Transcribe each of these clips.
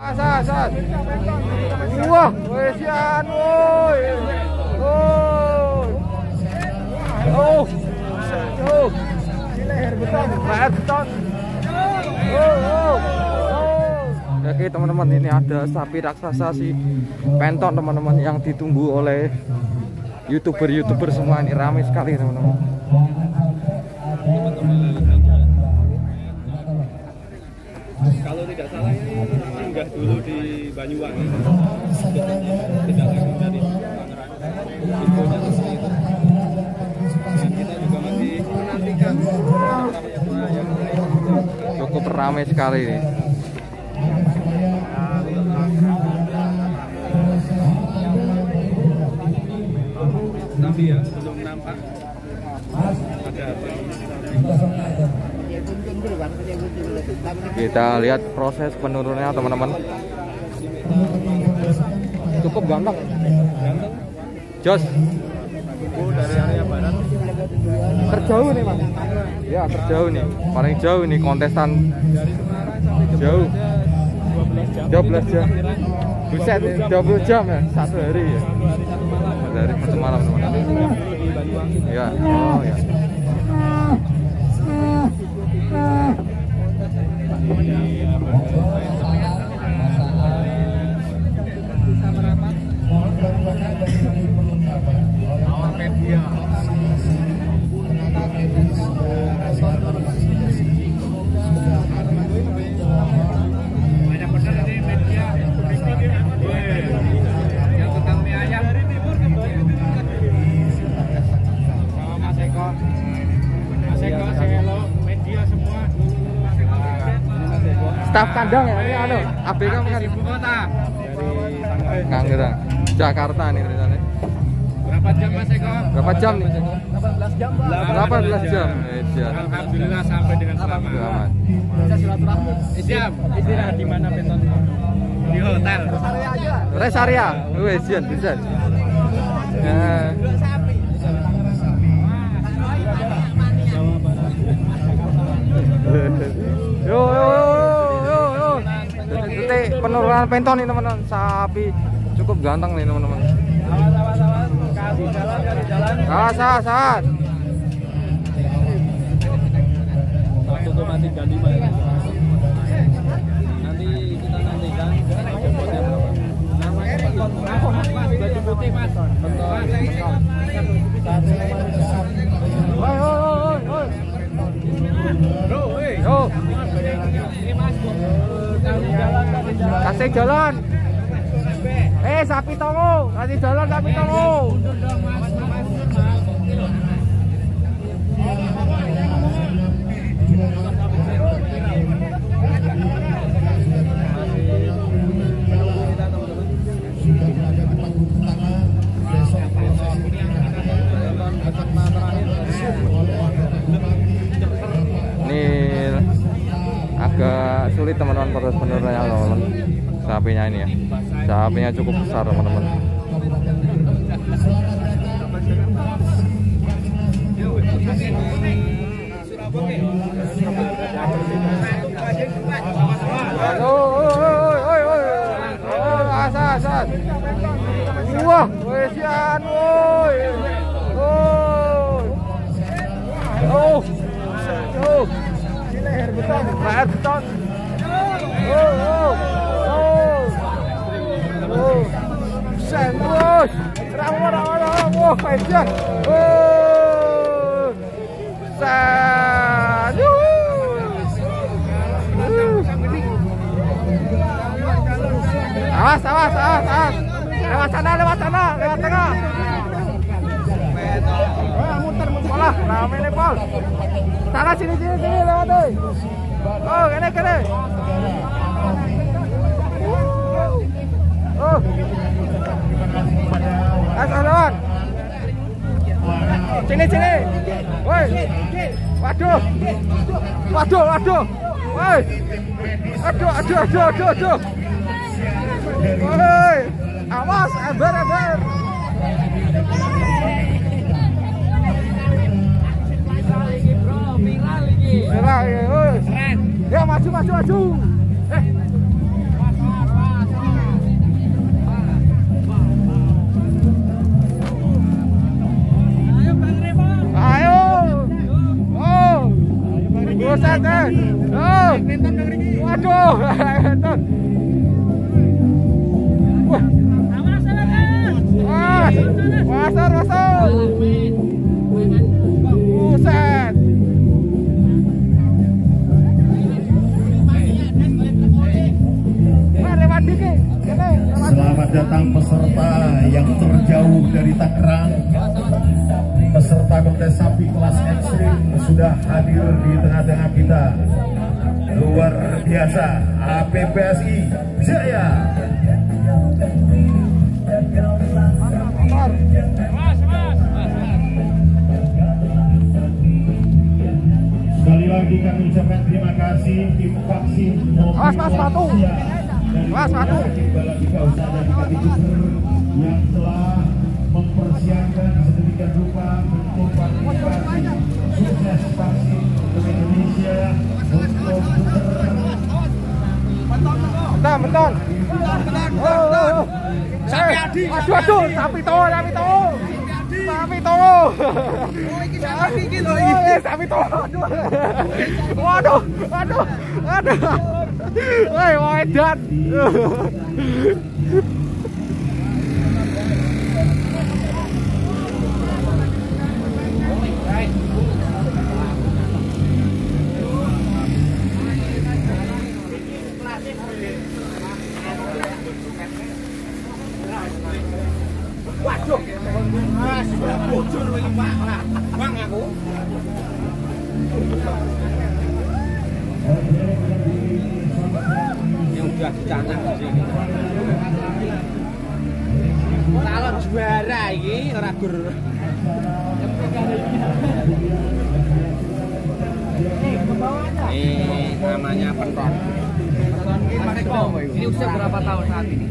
Asas. Wah, wesian woi. Oh. Leher beton. Oke teman-teman, ini ada sapi raksasa si Penton teman-teman yang ditunggu oleh YouTuber semua. Ini ramai sekali teman-teman. Kalau tidak salah ini singgah dulu di Banyuwangi, tidak langsung dari Tangerang. Dan kita juga masih menantikan yang cukup ramai sekali ini. Tapi ya belum nampak ada apa. Kita lihat proses penurunannya teman-teman. Cukup ganteng. Jos. Dari area barat. Terjauh nih Mas. Ya terjauh nih. Paling jauh nih kontestan. Jauh. 12 jam. Buset, 20 jam ya, satu hari ya. Satu hari satu malam teman-teman. Ya. Oh ya. Staf kandang ya, ini anu, ABK kan ibu kota dari Tangerang, Jakarta nih rencananya. Berapa jam Mas Eko? Berapa jam nih? 18 jam. 18 jam. Siap. Alhamdulillah sampai dengan selamat. Bisa silaturahmi. Siap. Istirahat di mana Penton? Di hotel. Rest area. Wes, siap bisa. Nah. Yo. Detik penurunan Penton nih teman-teman. Sapi cukup ganteng nih teman-teman. Kasih jalan. Saat. Untuk masih ganti Mas. Nanti kita nantikan jemputnya berapa. Namanya Penton. Mas, baju putih Mas. Penton. Yo. Kasih jalan. Sapi tongo, kasih jalan sapi tongo. Ini agak sulit teman-teman proses penurunannya teman-teman. Sapinya ini ya, sapinya cukup besar teman-teman. Asas. Wah, wesian woi. Leher beton. Sandwich. Wah, kasihan. Awas. Lewat sana, lewat tengah. Muter malah, rame nih Pol. Sana sini lewat deh. Oh, kene. Oh. Lewat. Sini. Woi. Waduh. Woi. Aduh. Woi. Awas, ember. Viral lagi, woi. Ya maju. Waduh, betul. Masar. Buset. Selamat datang peserta yang terjauh dari Tangerang. Peserta kontes sapi kelas ekstrim sudah hadir di tengah-tengah kita. Luar biasa, APPSI Jaya. Sekali lagi kami ucapkan terima kasih tim vaksin Mas, satu. Yang telah mempersiapkan sedemikian rupa bentuk partisipasi sukses vaksin untuk Indonesia untuk Beton. Aduh, sapi to. Waduh. Woi, edan. Waduh. Mas, bocor iki, Pak. Bang aku. Yang udah dicatat di sini. Calon juara iki ora gur. Ini namanya penton. Ini usia berapa tahun saat ini?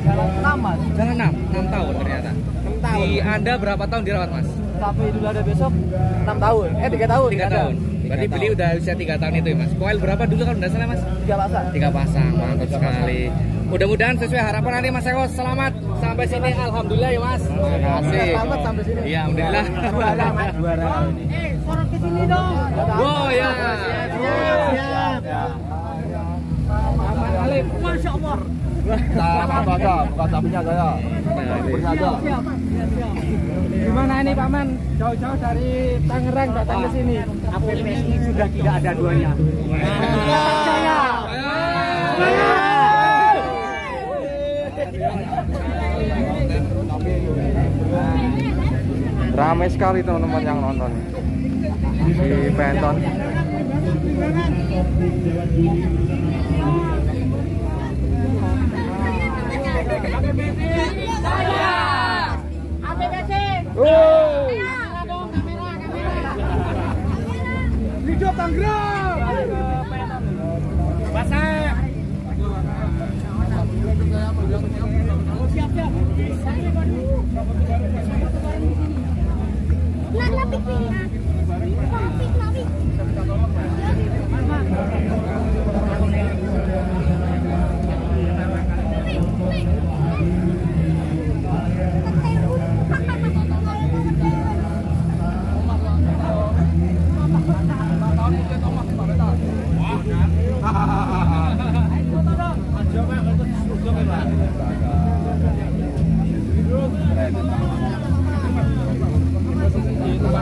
Jalan 6, Mas. Jalan 6 tahun ternyata. 6 tahun. Di Anda berapa tahun dirawat, Mas? Sampai Idul Adha besok 6 tahun. 3 tahun. 3 tahun. Berarti beli udah usia 3 tahun itu ya, Mas. Koil berapa dulu kalau nggak salah, Mas? 3 pasang. 3 pasang, mantap sekali. Mudah-mudahan sesuai harapan nanti Mas Eko. Selamat sampai sini, alhamdulillah ya, Mas. Terima kasih. Selamat sampai sini. Iya, alhamdulillah. Juara, Mas. Juara. Sorot ke sini dong. Oh ya. Siap. Aman Alif. Masya Allah. Sama aja, bukan sapinya saya. Siap. Gimana ini Pak Man? Jauh-jauh dari Tangerang datang ke sini. APPSI sudah tidak ada duanya. Jaya. Ramai sekali teman-teman yang nonton di penton. Video Tangerang. Basah. Siap.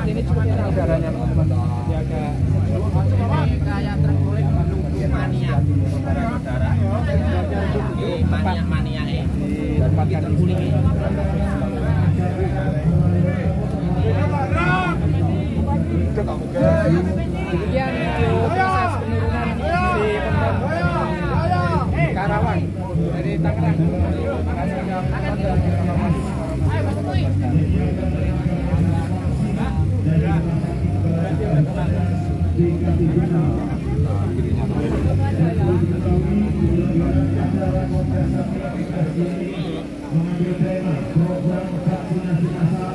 Ini cuma udaranya jaga kayak terkulik menunggu mania mania ini terkulik demikian proses penurunan di penton Karawang dari Tangerang. mengambil tema program vaksinasi massal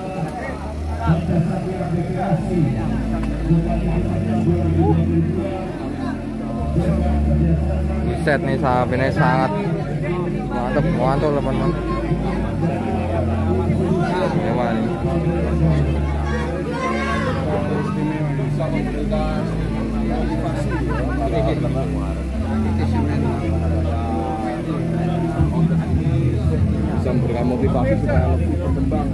kontes sapi APPSI Kabupaten 2022. Set nih sapinya sangat mantap teman-teman. Gimana nih? Bisa memberikan motivasi supaya lebih berkembang.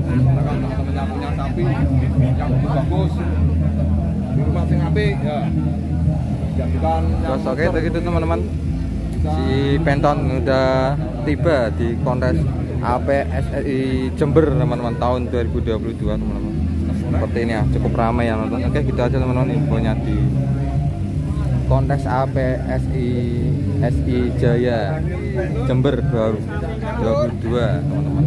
Teman-teman yang punya sapi yang bagus di rumah sing apik ya jadikan. Terus oke begitu teman-teman, si Penton udah tiba di kontes APSSI Jember teman-teman tahun 2022 teman-teman. Seperti ini ya, cukup ramai ya nonton. Oke gitu aja teman-teman infonya di kontes APSI SI Jaya Jember 2022 teman-teman.